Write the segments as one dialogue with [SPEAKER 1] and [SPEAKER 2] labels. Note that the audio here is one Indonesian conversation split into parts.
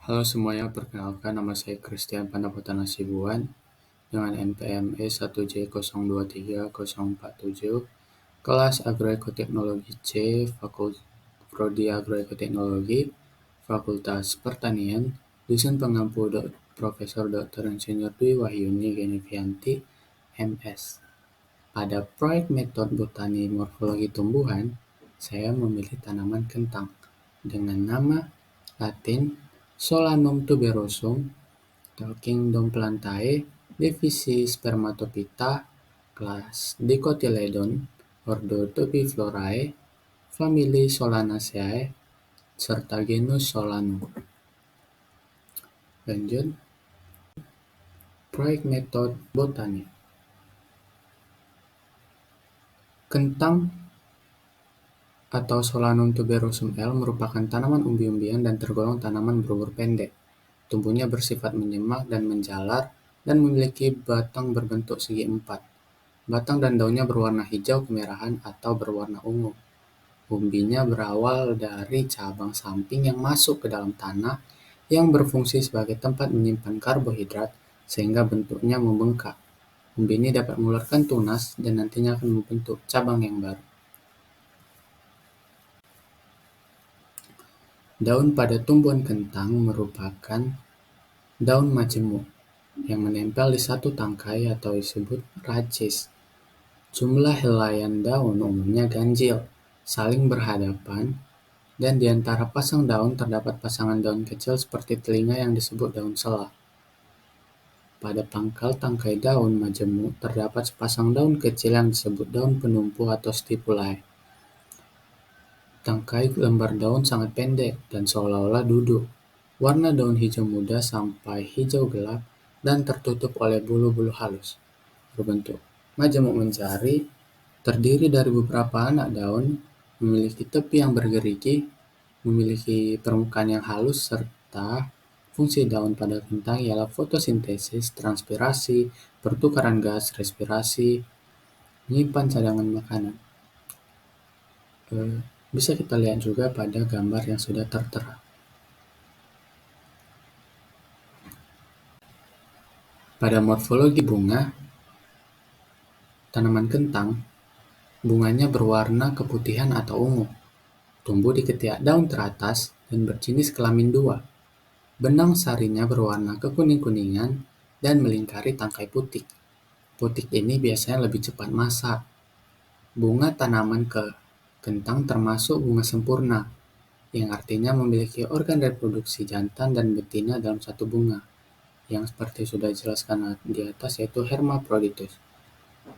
[SPEAKER 1] Halo semuanya, perkenalkan nama saya Christian Pandapatan Hasibuan dengan NPM E1J0230047, kelas Agroekoteknologi C, Prodi Agroekoteknologi, Fakultas Pertanian, dosen pengampu Profesor Dr. Insinyur Dwi Wahyuni Genevianti, MS. Pada proyek metode botani morfologi tumbuhan, saya memilih tanaman kentang dengan nama Latin Solanum tuberosum, Kingdom Plantae, divisi Spermatophyta, kelas Dicotyledon, ordo Tubiflorae, famili Solanaceae, serta genus Solanum. Lanjut, proyek metode botani. Kentang atau Solanum tuberosum L merupakan tanaman umbi-umbian dan tergolong tanaman berumur pendek. Tumbuhnya bersifat menyemak dan menjalar dan memiliki batang berbentuk segi empat. Batang dan daunnya berwarna hijau kemerahan atau berwarna ungu. Umbinya berawal dari cabang samping yang masuk ke dalam tanah yang berfungsi sebagai tempat menyimpan karbohidrat sehingga bentuknya membengkak. Umbi ini dapat mengeluarkan tunas dan nantinya akan membentuk cabang yang baru. Daun pada tumbuhan kentang merupakan daun majemuk yang menempel di satu tangkai atau disebut rachis. Jumlah helaian daun umumnya ganjil, saling berhadapan, dan di antara pasang daun terdapat pasangan daun kecil seperti telinga yang disebut daun sela. Pada pangkal tangkai daun majemuk terdapat sepasang daun kecil yang disebut daun penumpu atau stipulae. Tangkai lembar daun sangat pendek dan seolah-olah duduk. Warna daun hijau muda sampai hijau gelap dan tertutup oleh bulu-bulu halus. Berbentuk majemuk mencari, terdiri dari beberapa anak daun, memiliki tepi yang bergerigi, memiliki permukaan yang halus, serta fungsi daun pada kentang ialah fotosintesis, transpirasi, pertukaran gas, respirasi, menyimpan cadangan makanan. Bisa kita lihat juga pada gambar yang sudah tertera. Pada morfologi bunga, tanaman kentang, bunganya berwarna keputihan atau ungu, tumbuh di ketiak daun teratas dan berjenis kelamin dua. Benang sarinya berwarna kekuning-kuningan dan melingkari tangkai putik. Putik ini biasanya lebih cepat masak. Bunga tanaman kentang termasuk bunga sempurna, yang artinya memiliki organ reproduksi jantan dan betina dalam satu bunga, yang seperti sudah dijelaskan di atas yaitu hermaphroditus.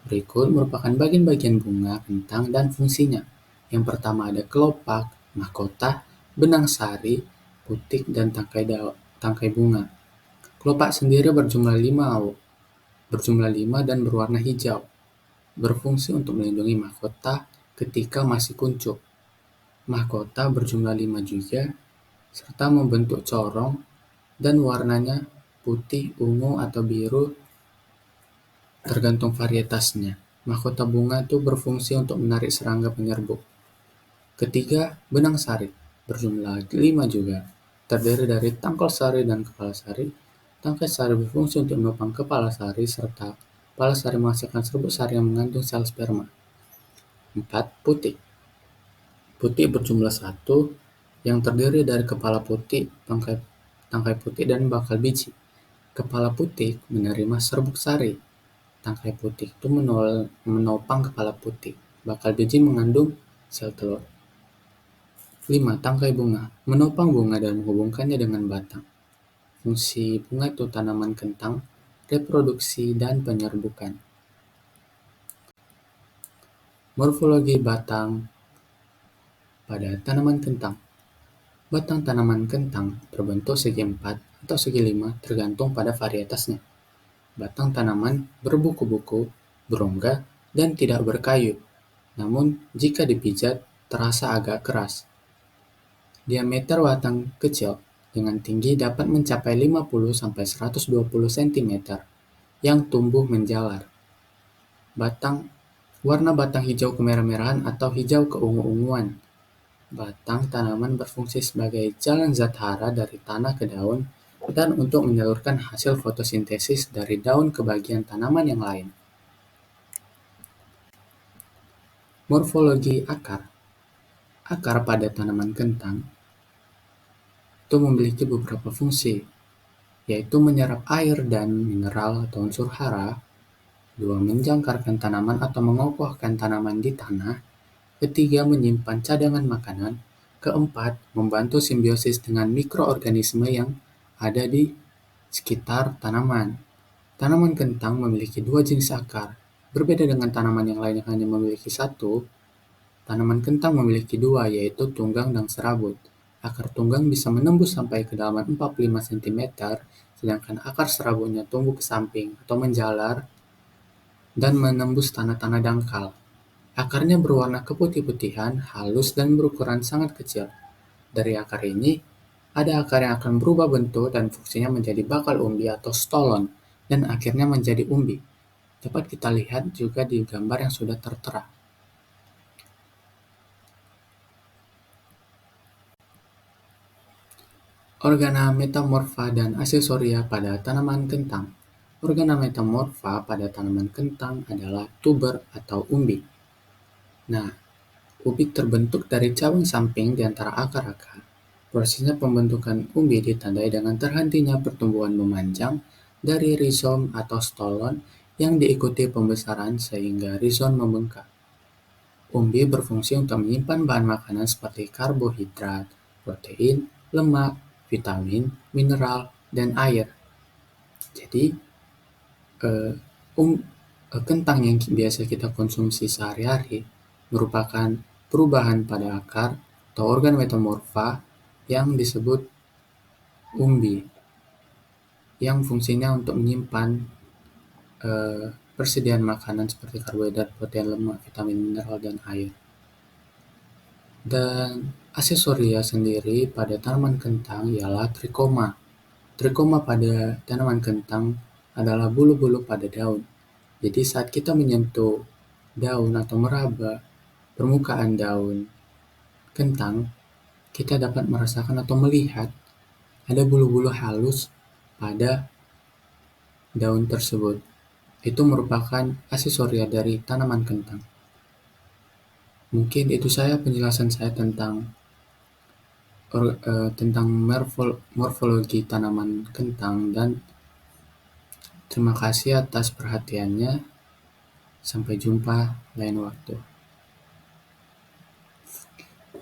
[SPEAKER 1] Berikut merupakan bagian-bagian bunga kentang dan fungsinya. Yang pertama ada kelopak, mahkota, benang sari, putik, dan tangkai bunga. Kelopak sendiri berjumlah 5 dan berwarna hijau, berfungsi untuk melindungi mahkota ketika masih kuncup. Mahkota berjumlah 5 juga, serta membentuk corong dan warnanya putih, ungu, atau biru tergantung varietasnya. Mahkota bunga itu berfungsi untuk menarik serangga penyerbuk. Ketiga, benang sari berjumlah 5 juga, terdiri dari tangkal sari dan kepala sari. Tangkai sari berfungsi untuk menopang kepala sari, serta kepala sari menghasilkan serbuk sari yang mengandung sel sperma. 4. Putik. Putik berjumlah 1, yang terdiri dari kepala putik, tangkai putik, dan bakal biji. Kepala putik menerima serbuk sari. Tangkai putik itu menopang kepala putik. Bakal biji mengandung sel telur. 5. Tangkai bunga menopang bunga dan menghubungkannya dengan batang. Fungsi bunga itu tanaman kentang, reproduksi, dan penyerbukan. Morfologi batang pada tanaman kentang. Batang tanaman kentang berbentuk segi empat atau segi 5 tergantung pada varietasnya. Batang tanaman berbuku-buku, berongga, dan tidak berkayu. Namun, jika dipijat, terasa agak keras. Diameter batang kecil dengan tinggi dapat mencapai 50-120 cm yang tumbuh menjalar. Warna batang hijau kemerah-merahan atau hijau keungu-unguan. Batang tanaman berfungsi sebagai jalan zat hara dari tanah ke daun dan untuk menyalurkan hasil fotosintesis dari daun ke bagian tanaman yang lain. Morfologi akar. Akar pada tanaman kentang itu memiliki beberapa fungsi, yaitu menyerap air dan mineral atau unsur hara, dua, menjangkarkan tanaman atau mengokohkan tanaman di tanah, ketiga, menyimpan cadangan makanan, keempat, membantu simbiosis dengan mikroorganisme yang ada di sekitar tanaman. Tanaman kentang memiliki dua jenis akar. Berbeda dengan tanaman yang lain yang hanya memiliki satu, tanaman kentang memiliki dua, yaitu tunggang dan serabut. Akar tunggang bisa menembus sampai kedalaman 45 cm, sedangkan akar serabutnya tumbuh ke samping atau menjalar dan menembus tanah-tanah dangkal. Akarnya berwarna keputih-putihan, halus, dan berukuran sangat kecil. Dari akar ini, ada akar yang akan berubah bentuk dan fungsinya menjadi bakal umbi atau stolon, dan akhirnya menjadi umbi. Dapat kita lihat juga di gambar yang sudah tertera. Organa metamorfa dan aksesoria pada tanaman kentang. Organa metamorfa pada tanaman kentang adalah tuber atau umbi. Nah, umbi terbentuk dari cabang samping di antara akar-akar. Prosesnya pembentukan umbi ditandai dengan terhentinya pertumbuhan memanjang dari rizom atau stolon yang diikuti pembesaran sehingga rizom membengkak. Umbi berfungsi untuk menyimpan bahan makanan seperti karbohidrat, protein, lemak, vitamin, mineral, dan air. Jadi, eh, um- kentang yang biasa kita konsumsi sehari-hari merupakan perubahan pada akar atau organ metamorfa yang disebut umbi, yang fungsinya untuk menyimpan persediaan makanan seperti karbohidrat, protein, lemak, vitamin, mineral, dan air. Dan aksesoria sendiri pada tanaman kentang ialah trikoma. Trikoma pada tanaman kentang adalah bulu-bulu pada daun. Jadi saat kita menyentuh daun atau meraba permukaan daun kentang, kita dapat merasakan atau melihat ada bulu-bulu halus pada daun tersebut. Itu merupakan aksesoria dari tanaman kentang. Mungkin itu saya penjelasan saya tentang morfologi tanaman kentang, dan terima kasih atas perhatiannya. Sampai jumpa lain waktu.